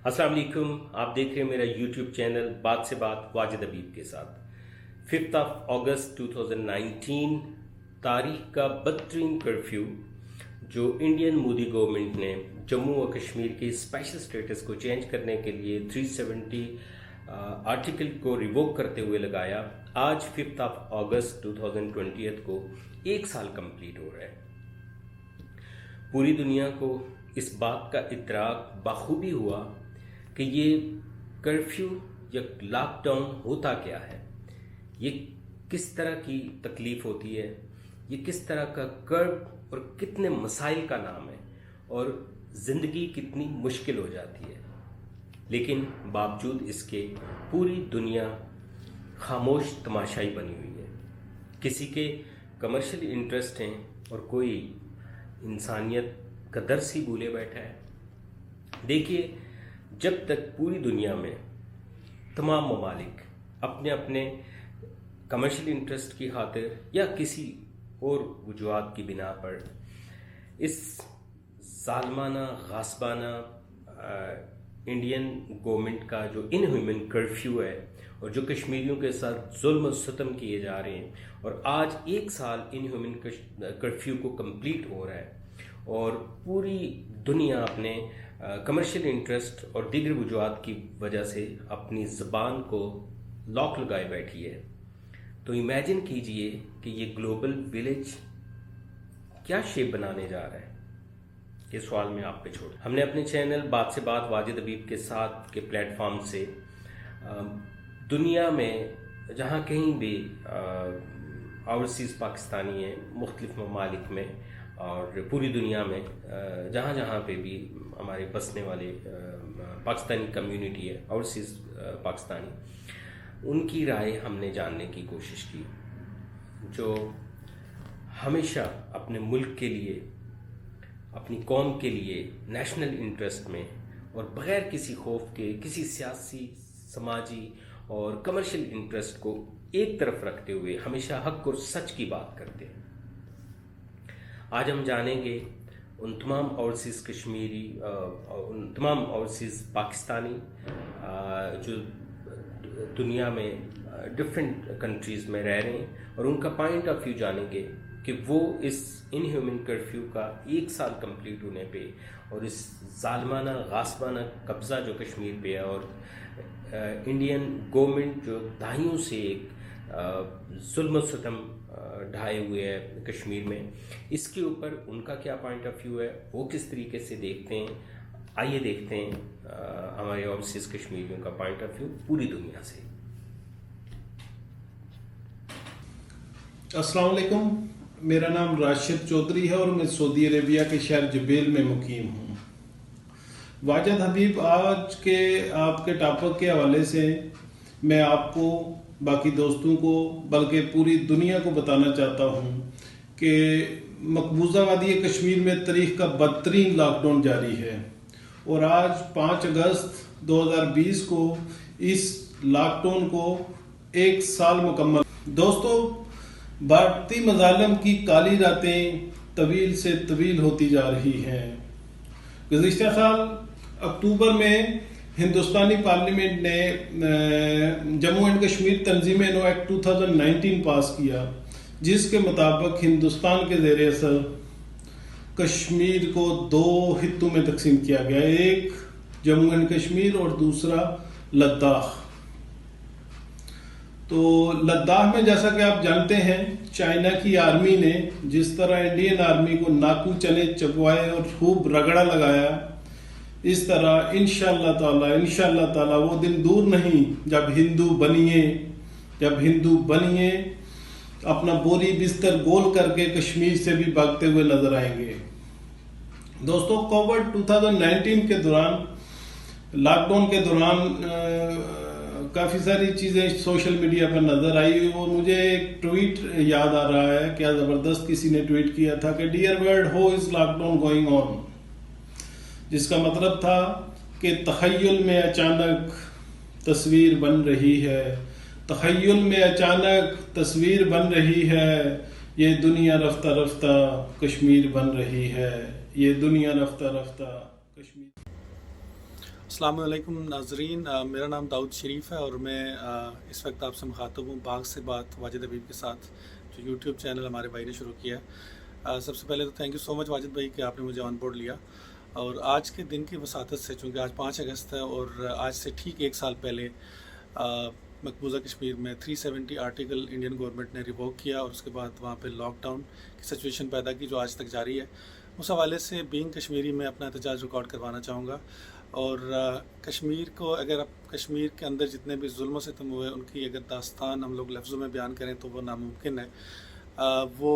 السلام علیکم. آپ دیکھ رہے ہیں میرا یوٹیوب چینل بات سے بات واجد حبیب کے ساتھ. 5 اگست 2019 تاریخ کا بدترین کرفیو جو انڈین مودی گورنمنٹ نے جموں و کشمیر کے اسپیشل سٹیٹس کو چینج کرنے کے لیے 370 آرٹیکل کو ریووک کرتے ہوئے لگایا، آج 5 اگست 2020 کو 1 سال کمپلیٹ ہو رہا ہے. پوری دنیا کو اس بات کا ادراک بخوبی ہوا کہ یہ کرفیو یا لاک ڈاؤن ہوتا کیا ہے، یہ کس طرح کی تکلیف ہوتی ہے، یہ کس طرح کا کرب اور کتنے مسائل کا نام ہے اور زندگی کتنی مشکل ہو جاتی ہے. لیکن باوجود اس کے پوری دنیا خاموش تماشائی بنی ہوئی ہے. کسی کے کمرشل انٹرسٹ ہیں اور کوئی انسانیت کا درس ہی بھولے بیٹھا ہے. دیکھیے، جب تک پوری دنیا میں تمام ممالک اپنے اپنے کمرشل انٹرسٹ کی خاطر یا کسی اور وجوہات کی بنا پر اس ظالمانہ غاصبانہ انڈین گورنمنٹ کا جو ان ہیومن کرفیو ہے اور جو کشمیریوں کے ساتھ ظلم و ستم کیے جا رہے ہیں، اور آج 1 سال ان ہیومن کرفیو کو کمپلیٹ ہو رہا ہے اور پوری دنیا اپنے کمرشل انٹرسٹ اور دیگر وجوہات کی وجہ سے اپنی زبان کو لاک لگائے بیٹھی ہے، تو امیجن کیجئے کہ یہ گلوبل ویلیج کیا شیپ بنانے جا رہا ہے. یہ سوال میں آپ پہ چھوڑ. ہم نے اپنے چینل بات سے بات واجد حبیب کے ساتھ کے پلیٹ فارم سے دنیا میں جہاں کہیں بھی اوورسیز پاکستانی ہیں، مختلف ممالک میں اور پوری دنیا میں جہاں جہاں پہ بھی ہمارے بسنے والے پاکستانی کمیونٹی ہے، اوورسیز پاکستانی، ان کی رائے ہم نے جاننے کی کوشش کی، جو ہمیشہ اپنے ملک کے لیے، اپنی قوم کے لیے نیشنل انٹرسٹ میں اور بغیر کسی خوف کے کسی سیاسی، سماجی اور کمرشل انٹرسٹ کو ایک طرف رکھتے ہوئے ہمیشہ حق اور سچ کی بات کرتے ہیں. آج ہم جانیں گے ان تمام اوورسیز کشمیری، ان تمام اوورسیز پاکستانی جو دنیا میں ڈفرینٹ کنٹریز میں رہ رہے ہیں، اور ان کا پوائنٹ آف ویو جانیں گے کہ وہ اس ان ہیومن کرفیو کا 1 سال کمپلیٹ ہونے پہ اور اس ظالمانہ غاصبانہ قبضہ جو کشمیر پہ ہے اور انڈین گورنمنٹ جو دہائیوں سے ایک ظلم و ستم ڈھائے ہوئے ہے کشمیر میں، اس کے اوپر ان کا کیا پوائنٹ آف ویو ہے، وہ کس طریقے سے دیکھتے ہیں. آئیے دیکھتے ہیں ہمارے اوورسیز کشمیریوں کا پوائنٹ آف ویو پوری دنیا سے. السلام علیکم، میرا نام راشد چودھری ہے اور میں سعودی عربیہ کے شہر جبیل میں مقیم ہوں. واجد حبیب، آج کے آپ کے ٹاپک کے حوالے سے میں آپ کو، باقی دوستوں کو، بلکہ پوری دنیا کو بتانا چاہتا ہوں کہ مقبوضہ وادی کشمیر میں تاریخ کا بدترین لاک ڈاؤن جاری ہے، اور آج 5 اگست 2020 کو اس لاک ڈاؤن کو 1 سال مکمل. دوستو، بھارتی مظالم کی کالی راتیں طویل سے طویل ہوتی جا رہی ہیں. گزشتہ سال اکتوبر میں ہندوستانی پارلیمنٹ نے جموں اینڈ کشمیر تنظیم نو ایکٹ 2019 پاس کیا، جس کے مطابق ہندوستان کے زیر اثر کشمیر کو 2 خطوں میں تقسیم کیا گیا، ایک جموں اینڈ کشمیر اور دوسرا لداخ. تو لداخ میں، جیسا کہ آپ جانتے ہیں، چائنا کی آرمی نے جس طرح انڈین آرمی کو ناکو چنے چبوائے اور خوب رگڑا لگایا، اس طرح انشاءاللہ تعالی وہ دن دور نہیں جب ہندو بنیے اپنا بوری بستر گول کر کے کشمیر سے بھی بھاگتے ہوئے نظر آئیں گے. دوستو، کووڈ 2019 کے دوران، لاک ڈاؤن کے دوران کافی ساری چیزیں سوشل میڈیا پر نظر آئی، اور مجھے ایک ٹویٹ یاد آ رہا ہے، کیا زبردست کسی نے ٹویٹ کیا تھا کہ dear world, who is lockdown going on, جس کا مطلب تھا کہ تخیل میں اچانک تصویر بن رہی ہے، تخیل میں اچانک تصویر بن رہی ہے، یہ دنیا رفتہ رفتہ کشمیر بن رہی ہے، یہ دنیا رفتہ رفتہ کشمیر. السلام علیکم ناظرین، میرا نام داؤد شریف ہے اور میں اس وقت آپ سے مخاطب ہوں باغ سے بات واجد حبیب کے ساتھ، جو یوٹیوب چینل ہمارے بھائی نے شروع کیا ہے۔ سب سے پہلے تو تھینک یو سو مچ واجد بھائی کہ آپ نے مجھے آن بورڈ لیا، اور آج کے دن کی وساطت سے، چونکہ آج 5 اگست ہے اور آج سے ٹھیک 1 سال پہلے مقبوضہ کشمیر میں 370 آرٹیکل انڈین گورنمنٹ نے ریووک کیا، اور اس کے بعد وہاں پہ لاک ڈاؤن کی سچویشن پیدا کی جو آج تک جاری ہے۔ اس حوالے سے بینگ کشمیری میں اپنا احتجاج ریکارڈ کروانا چاہوں گا، اور کشمیر کو، اگر اب کشمیر کے اندر جتنے بھی ظلم و ستم ہوئے ان کی اگر داستان ہم لوگ لفظوں میں بیان کریں تو وہ ناممکن ہے۔ وہ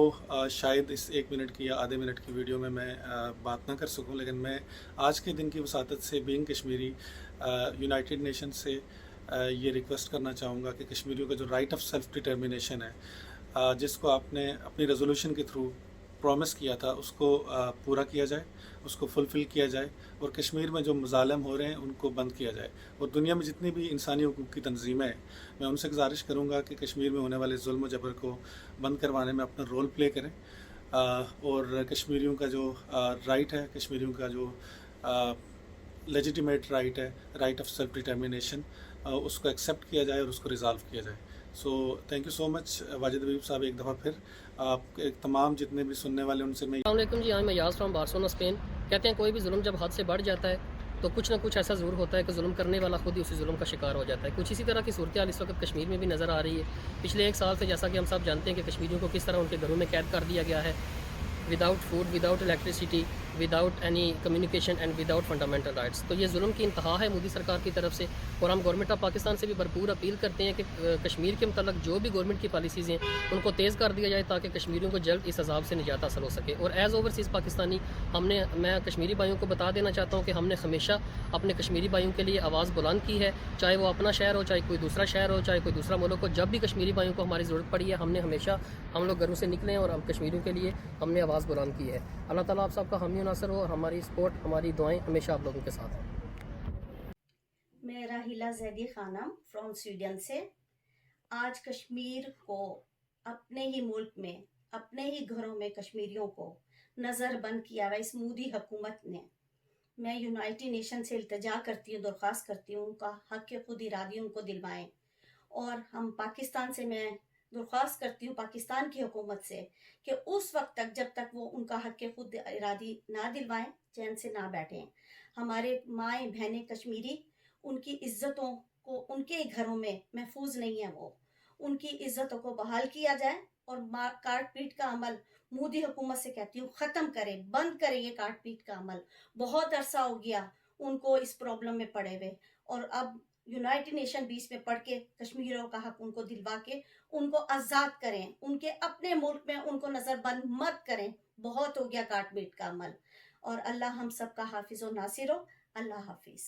شاید اس 1 منٹ کی یا آدھے منٹ کی ویڈیو میں بات نہ کر سکوں، لیکن میں آج کے دن کی وساطت سے بینگ کشمیری یونائٹڈ نیشن سے یہ ریکویسٹ کرنا چاہوں گا کہ کشمیریوں کا جو رائٹ آف سیلف ڈٹرمنیشن ہے، جس کو آپ نے اپنی ریزولوشن کے تھرو پرومس کیا تھا، اس کو پورا کیا جائے، اس کو فلفل کیا جائے، اور کشمیر میں جو مظالم ہو رہے ہیں ان کو بند کیا جائے۔ اور دنیا میں جتنی بھی انسانی حقوق کی تنظیمیں ہیں، میں ان سے گزارش کروں گا کہ کشمیر میں ہونے والے ظلم و جبر کو بند کروانے میں اپنا رول پلے کریں، اور کشمیریوں کا جو رائٹ ہے، کشمیریوں کا جو لیجیٹیمیٹ رائٹ ہے، رائٹ آف سیلف ڈٹرمنیشن، اس کو ایکسیپٹ کیا جائے اور اس کو ریزالو کیا جائے۔ سو تھینک یو سو مچ واجد حبیب صاحب، ایک دفعہ پھر آپ تمام جتنے بھی سننے والے ان سے میں السلام علیکم جی، میں یاز فرام بارسلونا اسپین۔ کہتے ہیں کوئی بھی ظلم جب حد سے بڑھ جاتا ہے تو کچھ نہ کچھ ایسا ضرور ہوتا ہے کہ ظلم کرنے والا خود ہی اسی ظلم کا شکار ہو جاتا ہے۔ کچھ اسی طرح کی صورتحال اس وقت کشمیر میں بھی نظر آ رہی ہے۔ پچھلے 1 سال سے جیسا کہ ہم سب جانتے ہیں کہ کشمیریوں کو کس طرح ان کے گھروں میں قید کر دیا گیا ہے، without food, without electricity, without any communication and without fundamental rights. تو یہ ظلم کی انتہا ہے مودی سرکار کی طرف سے، اور ہم گورنمنٹ آف پاکستان سے بھی بھرپور اپیل کرتے ہیں کہ کشمیر کے متعلق جو بھی گورنمنٹ کی پالیسیز ہیں ان کو تیز کر دیا جائے تاکہ کشمیریوں کو جلد اس عذاب سے نجات حاصل ہو سکے۔ اور ایز اوورسیز پاکستانی میں کشمیری بھائیوں کو بتا دینا چاہتا ہوں کہ ہم نے ہمیشہ اپنے کشمیری بھائیوں کے لیے آواز بلند کی ہے، چاہے وہ اپنا شہر ہو، چاہے کوئی دوسرا شہر ہو، چاہے کوئی دوسرا ملک ہو۔ جب بھی کشمیری بھائیوں کو ہماری ضرورت پڑی ہے ہم لوگ گھروں سے نکلے ہیں اور ہم کشمیریوں کے لیے ہم نے آواز بلند کی ہے۔ اللہ تعالیٰ آپ سب کا حامی و ناصر ہو، اور ہماری سپورٹ، ہماری دعائیں ہمیشہ آپ لوگوں کے ساتھ ہیں۔ میں راہیلہ زیدی خانم فرام سویڈن سے۔ آج کشمیر کو اپنے ہی ملک میں، اپنے ہی گھروں میں کشمیریوں کو نظر بند کیا ہوا اس مودی حکومت نے۔ میں یونائٹڈ نیشن سے التجا کرتی ہوں، درخواست کرتی ہوں کا حق خود ارادی ان کو دلوائیں، اور ہم پاکستان سے میں درخواست کرتی ہوں پاکستان کی حکومت سے کہ اس وقت تک جب تک وہ ان کا حق خود ارادی نہ دلوائیں، چین سے نہ بیٹھیں۔ ہمارے مائیں بہنیں کشمیری، ان کی عزتوں کو ان کے گھروں میں محفوظ نہیں ہے، وہ ان کی عزتوں کو بحال کیا جائے، اور کاٹ پیٹ کا عمل مودی حکومت سے کہتی ہوں ختم کریں، بند کریں یہ کاٹ پیٹ کا عمل۔ بہت عرصہ ہو گیا ان کو اس پرابلم میں پڑے ہوئے، اور اب یونائٹڈ نیشن بیس میں پڑھ کے کشمیریوں کا حق ان کو دلوا کے ان کو آزاد کریں، ان کے اپنے ملک میں ان کو نظر بند مت کریں۔ بہت ہو گیا کاٹ پیٹ کا عمل، اور اللہ ہم سب کا حافظ و ناصر ہو۔ اللہ حافظ۔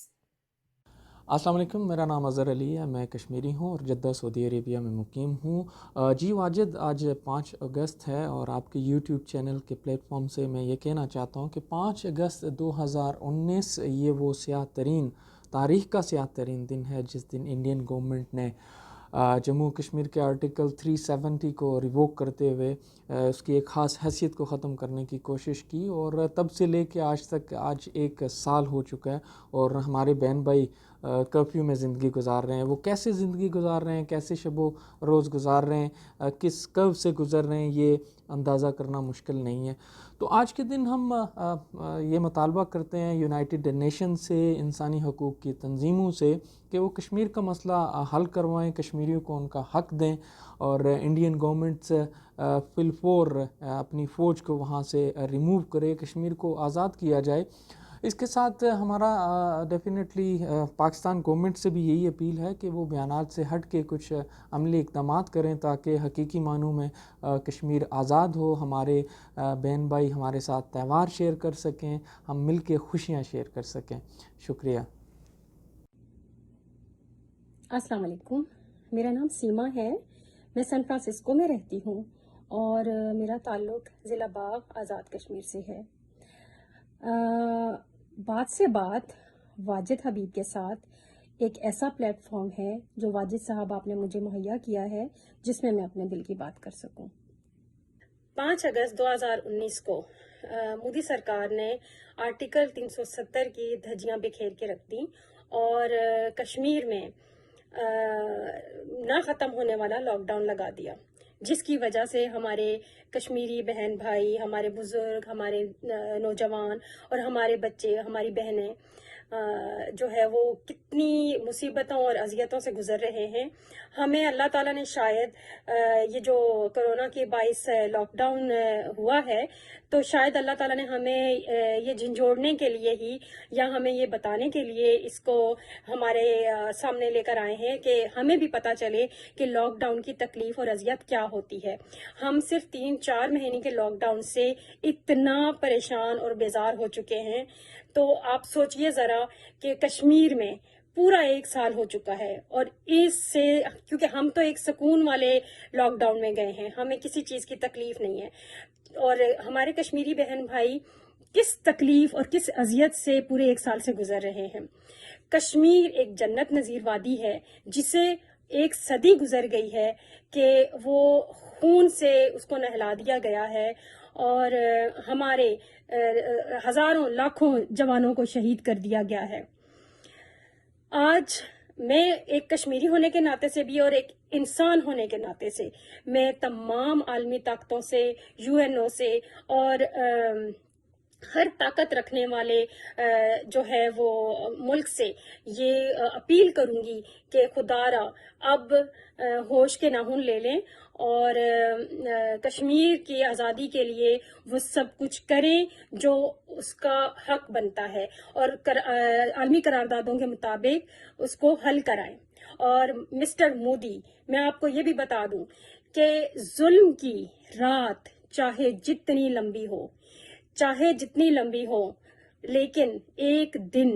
السلام علیکم، میرا نام اظہر علی ہے، میں کشمیری ہوں اور جدہ سعودی عربیہ میں مقیم ہوں۔ جی واجد، آج 5 اگست ہے اور آپ کے یوٹیوب چینل کے پلیٹ فارم سے میں یہ کہنا چاہتا ہوں کہ 5 اگست 2019 یہ وہ سیاہ ترین، تاریخ کا سیاہ ترین دن ہے جس دن انڈین گورنمنٹ نے جموں کشمیر کے آرٹیکل 370 کو ریووک کرتے ہوئے اس کی ایک خاص حیثیت کو ختم کرنے کی کوشش کی، اور تب سے لے کے آج تک 1 سال ہو چکا ہے، اور ہمارے بہن بھائی کرفیو میں زندگی گزار رہے ہیں۔ وہ کیسے زندگی گزار رہے ہیں، کیسے شب و روز گزار رہے ہیں، کس کرو سے گزر رہے ہیں، یہ اندازہ کرنا مشکل نہیں ہے۔ تو آج کے دن ہم یہ مطالبہ کرتے ہیں یونائٹڈ نیشن سے، انسانی حقوق کی تنظیموں سے، کہ وہ کشمیر کا مسئلہ حل کروائیں، کشمیریوں کو ان کا حق دیں، اور انڈین گورنمنٹ سے فی الفور اپنی فوج کو وہاں سے ریموو کرے، کشمیر کو آزاد کیا جائے۔ اس کے ساتھ ہمارا ڈیفینیٹلی پاکستان گورنمنٹ سے بھی یہی اپیل ہے کہ وہ بیانات سے ہٹ کے کچھ عملی اقدامات کریں تاکہ حقیقی معنوں میں کشمیر آزاد ہو، ہمارے بہن بھائی ہمارے ساتھ تہوار شیئر کر سکیں، ہم مل کے خوشیاں شیئر کر سکیں۔ شکریہ۔ السلام علیکم، میرا نام سیما ہے، میں سان فرانسسکو میں رہتی ہوں، اور میرا تعلق ضلع باغ آزاد کشمیر سے ہے۔ بات سے بات واجد حبیب کے ساتھ ایک ایسا پلیٹ فارم ہے جو واجد صاحب آپ نے مجھے مہیا کیا ہے، جس میں اپنے دل کی بات کر سکوں۔ 5 اگست 2019 کو مودی سرکار نے آرٹیکل 370 کی دھجیاں بکھیر کے رکھ دیں، اور کشمیر میں نہ ختم ہونے والا لاک ڈاؤن لگا دیا، جس کی وجہ سے ہمارے کشمیری بہن بھائی، ہمارے بزرگ، ہمارے نوجوان اور ہمارے بچے، ہماری بہنیں جو ہے وہ کتنی مصیبتوں اور اذیتوں سے گزر رہے ہیں۔ ہمیں اللہ تعالیٰ نے شاید یہ جو کرونا کے باعث لاک ڈاؤن ہوا ہے، تو شاید اللہ تعالیٰ نے ہمیں یہ جھنجھوڑنے کے لیے ہی، یا ہمیں یہ بتانے کے لیے اس کو ہمارے سامنے لے کر آئے ہیں کہ ہمیں بھی پتہ چلے کہ لاک ڈاؤن کی تکلیف اور اذیت کیا ہوتی ہے۔ ہم صرف 3-4 مہینے کے لاک ڈاؤن سے اتنا پریشان اور بیزار ہو چکے ہیں، تو آپ سوچئے ذرا کہ کشمیر میں پورا 1 سال ہو چکا ہے، اور اس سے کیونکہ ہم تو ایک سکون والے لاک ڈاؤن میں گئے ہیں، ہمیں کسی چیز کی تکلیف نہیں ہے، اور ہمارے کشمیری بہن بھائی کس تکلیف اور کس اذیت سے پورے 1 سال سے گزر رہے ہیں۔ کشمیر ایک جنت نظیر وادی ہے جسے 1 صدی گزر گئی ہے کہ وہ خون سے اس کو نہلا دیا گیا ہے، اور ہمارے ہزاروں لاکھوں جوانوں کو شہید کر دیا گیا ہے۔ آج میں ایک کشمیری ہونے کے ناطے سے بھی اور ایک انسان ہونے کے ناطے سے میں تمام عالمی طاقتوں سے، UN سے اور ہر طاقت رکھنے والے جو ہے وہ ملک سے یہ اپیل کروں گی کہ خدا را اب ہوش کے ناخن لے لیں اور کشمیر کی آزادی کے لیے وہ سب کچھ کریں جو اس کا حق بنتا ہے، اور عالمی قراردادوں کے مطابق اس کو حل کرائیں۔ اور مسٹر مودی، میں آپ کو یہ بھی بتا دوں کہ ظلم کی رات چاہے جتنی لمبی ہو، چاہے جتنی لمبی ہو، لیکن ایک دن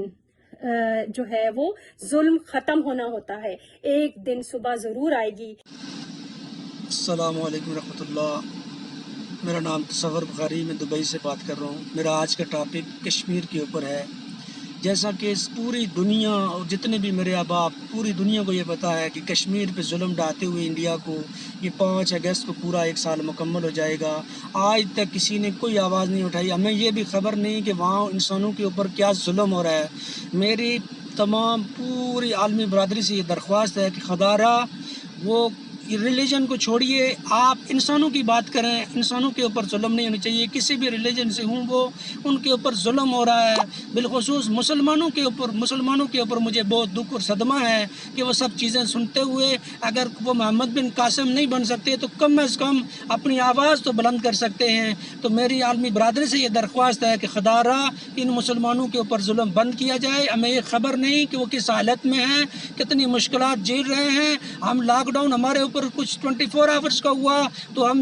جو ہے وہ ظلم ختم ہونا ہوتا ہے، ایک دن صبح ضرور آئے گی۔ السلام علیکم ورحمۃ اللہ، میرا نام تصور بخاری، میں دبئی سے بات کر رہا ہوں۔ میرا آج کا ٹاپک کشمیر کے اوپر ہے۔ جیسا کہ اس پوری دنیا اور جتنے بھی میرے احباب پوری دنیا کو یہ پتہ ہے کہ کشمیر پہ ظلم ڈھاتے ہوئے انڈیا کو یہ 5 اگست کو پورا 1 سال مکمل ہو جائے گا۔ آج تک کسی نے کوئی آواز نہیں اٹھائی، ہمیں یہ بھی خبر نہیں کہ وہاں انسانوں کے اوپر کیا ظلم ہو رہا ہے۔ میری تمام پوری عالمی برادری سے یہ درخواست ہے کہ خدا را وہ ریلیجن کو چھوڑیے، آپ انسانوں کی بات کریں، انسانوں کے اوپر ظلم نہیں ہونی چاہیے۔ کسی بھی ریلیجن سے ہوں وہ ان کے اوپر ظلم ہو رہا ہے، بالخصوص مسلمانوں کے اوپر مجھے بہت دکھ اور صدمہ ہے کہ وہ سب چیزیں سنتے ہوئے اگر وہ محمد بن قاسم نہیں بن سکتے تو کم از کم اپنی آواز تو بلند کر سکتے ہیں۔ تو میری عالمی برادری سے یہ درخواست ہے کہ خدا را ان مسلمانوں کے اوپر ظلم بند کیا جائے۔ ہمیں یہ خبر نہیں کہ وہ کس حالت میں ہیں، کتنی مشکلات جھیل رہے ہیں۔ ہم لاک ڈاؤن ہمارے اوپر کچھ 24 آورس کا ہوا تو ہم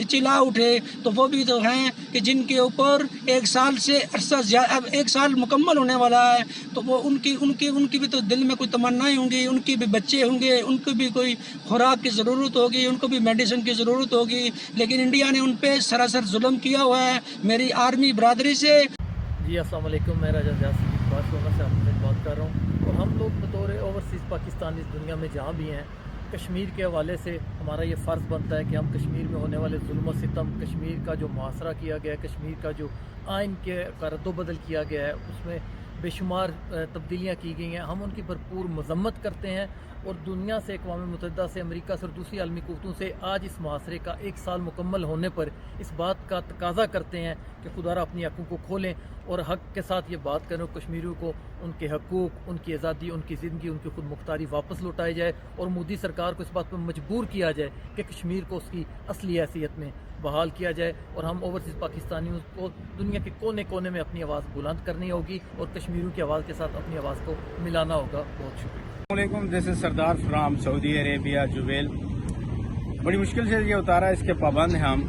چلا اٹھے، تو وہ بھی تو ہیں کہ جن کے اوپر 1 سال سے عرصہ اب 1 سال مکمل ہونے والا ہے، تو وہ ان کی بھی تو دل میں کوئی تمنائیں ہوں گی، ان کی بھی بچے ہوں گے، ان کو بھی کوئی خوراک کی ضرورت ہوگی، ان کو بھی میڈیسن کی ضرورت ہوگی، لیکن انڈیا نے ان پہ سراسر ظلم کیا ہوا ہے۔ میری آرمی برادری سے جی السلام علیکم، میں راجہ جاسم بارسلونا سے آپ سے بات کر رہا ہوں، اور ہم لوگ بطور اوورسیز پاکستانی اس دنیا میں جہاں بھی ہیں، کشمیر کے حوالے سے ہمارا یہ فرض بنتا ہے کہ ہم کشمیر میں ہونے والے ظلم و ستم، کشمیر کا جو محاصرہ کیا گیا ہے، کشمیر کا جو آئین کے رد و بدل کیا گیا ہے، اس میں بے شمار تبدیلیاں کی گئی ہیں، ہم ان کی بھرپور مذمت کرتے ہیں، اور دنیا سے، اقوام متحدہ سے، امریکہ سے اور دوسری عالمی قوتوں سے آج اس محاصرے کا 1 سال مکمل ہونے پر اس بات کا تقاضا کرتے ہیں کہ خدا را اپنی حقوق کو کھولیں اور حق کے ساتھ یہ بات کریں، کشمیریوں کو ان کے حقوق، ان کی آزادی، ان کی زندگی، ان کی خود مختاری واپس لوٹائی جائے، اور مودی سرکار کو اس بات پر مجبور کیا جائے کہ کشمیر کو اس کی اصلی حیثیت میں بحال کیا جائے، اور ہم اوورسیز پاکستانیوں کو دنیا کے کونے کونے میں اپنی آواز بلند کرنی ہوگی اور کشمیریوں کی آواز کے ساتھ اپنی آواز کو ملانا ہوگا۔ بہت شکریہ۔ السلام علیکم، دس از سردار فرام سعودی عربیہ جبیل۔ بڑی مشکل سے یہ اتارا، اس کے پابند ہیں ہم،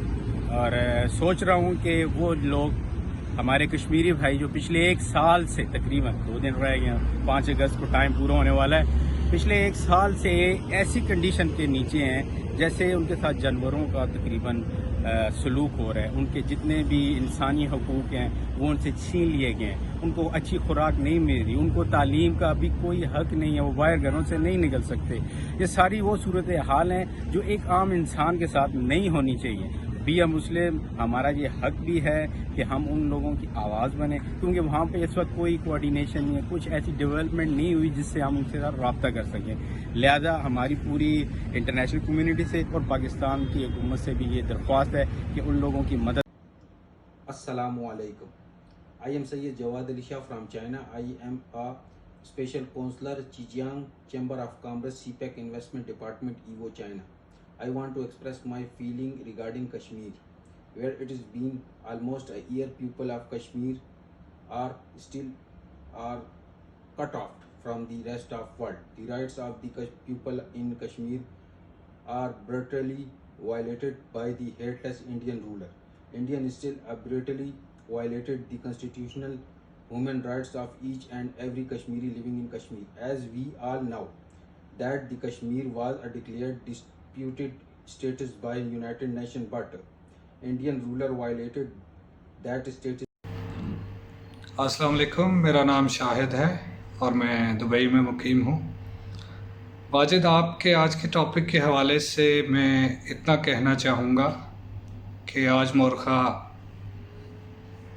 اور سوچ رہا ہوں کہ وہ لوگ ہمارے کشمیری بھائی جو پچھلے 1 سال سے تقریباً 2 دن رہ گئے ہیں، 5 اگست کو ٹائم پورا ہونے والا ہے، پچھلے 1 سال سے ایسی کنڈیشن کے نیچے ہیں جیسے ان کے ساتھ جانوروں کا تقریباً سلوک ہو رہا ہے۔ ان کے جتنے بھی انسانی حقوق ہیں وہ ان سے چھین لیے گئے ہیں، ان کو اچھی خوراک نہیں مل رہی، ان کو تعلیم کا بھی کوئی حق نہیں ہے، وہ باہر گھروں سے نہیں نکل سکتے۔ یہ ساری وہ صورتحال ہیں جو ایک عام انسان کے ساتھ نہیں ہونی چاہیے۔ بی اے مسلم ہمارا یہ حق بھی ہے کہ ہم ان لوگوں کی آواز بنیں، کیونکہ وہاں پہ اس وقت کوئی کوارڈینیشن نہیں ہے، کچھ ایسی ڈیولپمنٹ نہیں ہوئی جس سے ہم ان کے ساتھ رابطہ کر سکیں. لہذا ہماری پوری انٹرنیشنل کمیونٹی سے اور پاکستان کی حکومت سے بھی یہ درخواست ہے کہ ان لوگوں کی مدد. Assalamu alaikum. I am Sayyid Jawad Ali Shah from China. I am a special counselor, Zhejiang Chamber of Commerce, CPEC Investment Department, EVO, China. I want to express my feeling regarding Kashmir, where it has been almost a year people of Kashmir are cut off from the rest of world. The rights of the people in Kashmir are brutally violated by the heartless Indian ruler. Indian still brutally violated the constitutional human rights of each and every Kashmiri living in Kashmir. As we all know that the Kashmir was a declared disputed status by United Nations, but Indian ruler violated that status. السلام علیکم، میرا نام شاہد ہے اور میں Dubai میں مقیم ہوں. واجد، آپ کے آج کے ٹاپک کے حوالے سے میں اتنا کہنا چاہوں گا کہ آج مورخہ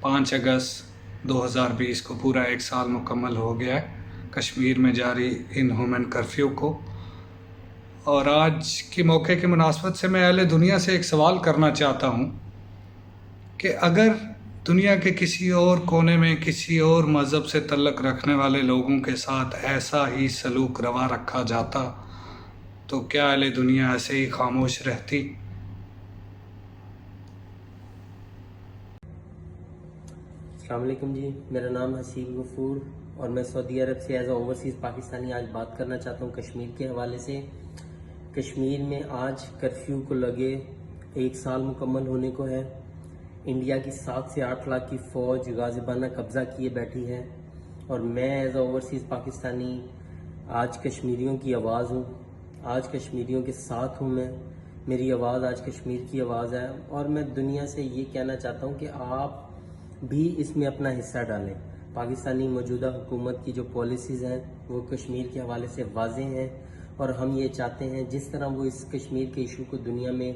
5 اگست 2020 کو پورا 1 سال مکمل ہو گیا ہے کشمیر میں جاری ان ہیومن کرفیو کو. اور آج کے موقع کی مناسبت سے میں اہل دنیا سے ایک سوال کرنا چاہتا ہوں کہ اگر دنیا کے کسی اور کونے میں کسی اور مذہب سے تعلق رکھنے والے لوگوں کے ساتھ ایسا ہی سلوک روا رکھا جاتا تو کیا اہل دنیا ایسے ہی خاموش رہتی؟ السلام علیکم جی، میرا نام حسیب غفور اور میں سعودی عرب سے ایز اے اوورسیز پاکستانی آج بات کرنا چاہتا ہوں کشمیر کے حوالے سے. کشمیر میں آج کرفیو کو لگے 1 سال مکمل ہونے کو ہے. انڈیا کی 7 سے 8 لاکھ کی فوج غازبانہ قبضہ کیے بیٹھی ہے اور میں ایز اے اوورسیز پاکستانی آج کشمیریوں کی آواز ہوں. آج کشمیریوں کے ساتھ ہوں. میری آواز آج کشمیر کی آواز ہے اور میں دنیا سے یہ کہنا چاہتا ہوں کہ آپ بھی اس میں اپنا حصہ ڈالیں. پاکستانی موجودہ حکومت کی جو پالیسیز ہیں وہ کشمیر کے حوالے سے واضح ہیں اور ہم یہ چاہتے ہیں جس طرح وہ اس کشمیر کے ایشو کو دنیا میں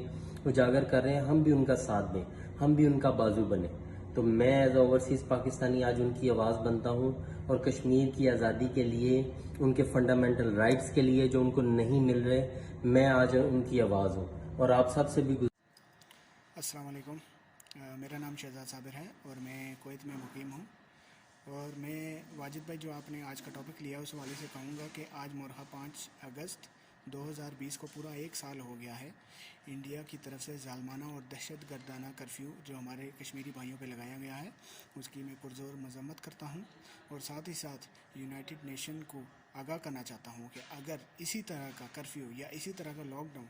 اجاگر کر رہے ہیں ہم بھی ان کا ساتھ دیں، ہم بھی ان کا بازو بنیں. تو میں ایز اوورسیز پاکستانی آج ان کی آواز بنتا ہوں اور کشمیر کی آزادی کے لیے، ان کے فنڈامنٹل رائٹس کے لیے جو ان کو نہیں مل رہے، میں آج ان کی آواز ہوں اور آپ سب سے بھی السلام علیکم. میرا نام شہزاد صابر ہے اور میں کویت میں مقیم ہوں. اور میں واجد بھائی جو آپ نے آج کا ٹاپک لیا اس حوالے سے کہوں گا کہ آج مورخہ 5 اگست 2020 کو پورا 1 سال ہو گیا ہے انڈیا کی طرف سے ظالمانہ اور دہشت گردانہ کرفیو جو ہمارے کشمیری بھائیوں پہ لگایا گیا ہے. اس کی میں پرزور مذمت کرتا ہوں اور ساتھ ہی ساتھ یونائٹڈ نیشن کو آگاہ کرنا چاہتا ہوں کہ اگر اسی طرح کا کرفیو یا اسی طرح کا لاک ڈاؤن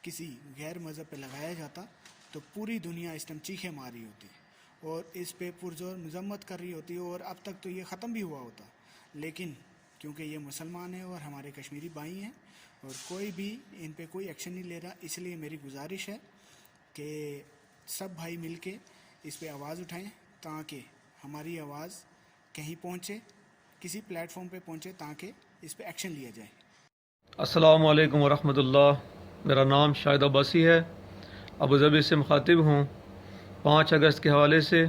کسی غیر مذہب پہ لگایا جاتا تو پوری دنیا اس ٹائم چیخیں مار رہی ہوتی اور اس پہ پرزور مذمت کر رہی ہوتی اور اب تک تو یہ ختم بھی ہوا ہوتا. لیکن کیونکہ یہ مسلمان ہیں اور ہمارے کشمیری بھائی ہیں اور کوئی بھی ان پہ کوئی ایکشن نہیں لے رہا، اس لیے میری گزارش ہے کہ سب بھائی مل کے اس پہ آواز اٹھائیں تاکہ ہماری آواز کہیں پہنچے، کسی پلیٹ فارم پہ پہنچے تاکہ اس پہ ایکشن لیا جائے. السلام علیکم ورحمۃ اللہ. میرا نام شاہد عباسی ہے، ابوظہبی سے مخاطب ہوں. 5 اگست کے حوالے سے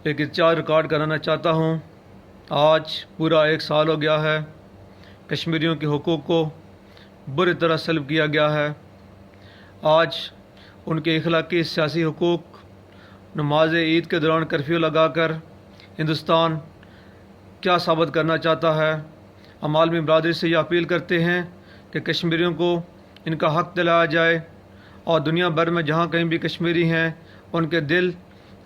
ایک ارتجاع ریکارڈ کرانا چاہتا ہوں. آج پورا 1 سال ہو گیا ہے کشمیریوں کے حقوق کو بری طرح سلب کیا گیا ہے. آج ان کے اخلاقی سیاسی حقوق، نماز عید کے دوران کرفیو لگا کر ہندوستان کیا ثابت کرنا چاہتا ہے. ہم عالمی برادری سے یہ اپیل کرتے ہیں کہ کشمیریوں کو ان کا حق دلایا جائے اور دنیا بھر میں جہاں کہیں بھی کشمیری ہیں ان کے دل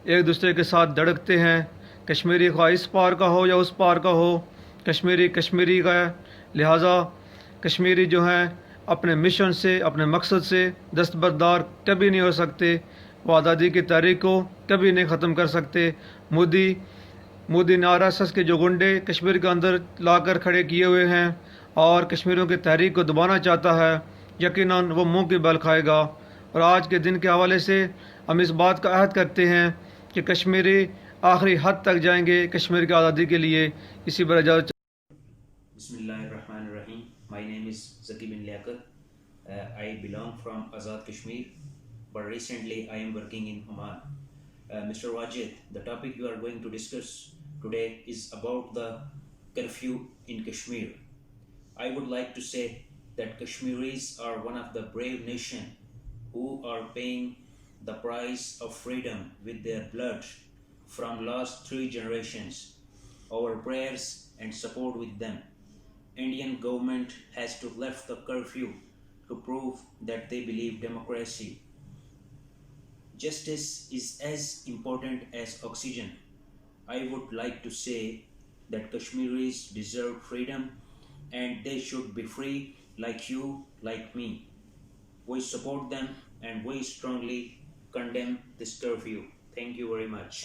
ایک دوسرے کے ساتھ دھڑکتے ہیں. کشمیری خواہ اس پار کا ہو یا اس پار کا ہو، کشمیری کشمیری کا ہے. لہٰذا کشمیری جو ہیں اپنے مشن سے، اپنے مقصد سے دستبردار کبھی نہیں ہو سکتے. وہ آزادی کی تحریک کو کبھی نہیں ختم کر سکتے. مودی نے RSS کے جو گنڈے کشمیر کے اندر لا کر کھڑے کیے ہوئے ہیں اور کشمیریوں کی تحریک کو دبانا چاہتا ہے، یقیناً وہ منہ کی بل کھائے گا. اور آج کے دن کے حوالے سے ہم اس بات کا عہد کرتے ہیں کہ کشمیری آخری حد تک جائیں گے کشمیر کی آزادی کے لیے. اسی پر اجازت. بسم اللہ الرحمن الرحیم. My name is Zaki bin Liaquat. I belong from Azad Kashmir. but recently I am working in Oman. Mr. Wajid, the topic we are going to discuss today is about the curfew in Kashmir. I would like to say that Kashmiris are one of the brave nation who are paying the price of freedom with their blood from last 3 generations. Our prayers and support with them. Indian government has to lift the curfew to prove that they believe democracy. Justice is as important as oxygen. I would like to say that Kashmiris deserve freedom and they should be free like you, like me. We support them and we strongly condemn this curfew. Thank you very much.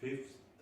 5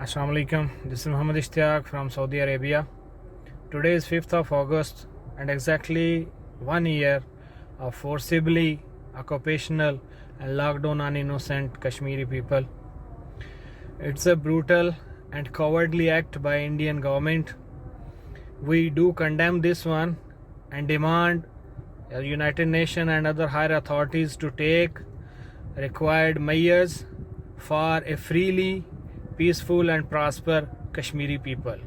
Assalamu alaikum. This is Muhammad Ishtiaq from Saudi Arabia. Today is 5th of August and exactly 1 year of forcibly occupational and lockdown on innocent Kashmiri people. It's a brutal and cowardly act by Indian government. We do condemn this one and demand United Nations and other higher authorities to take required measures for a freely, peaceful and prosper Kashmiri people.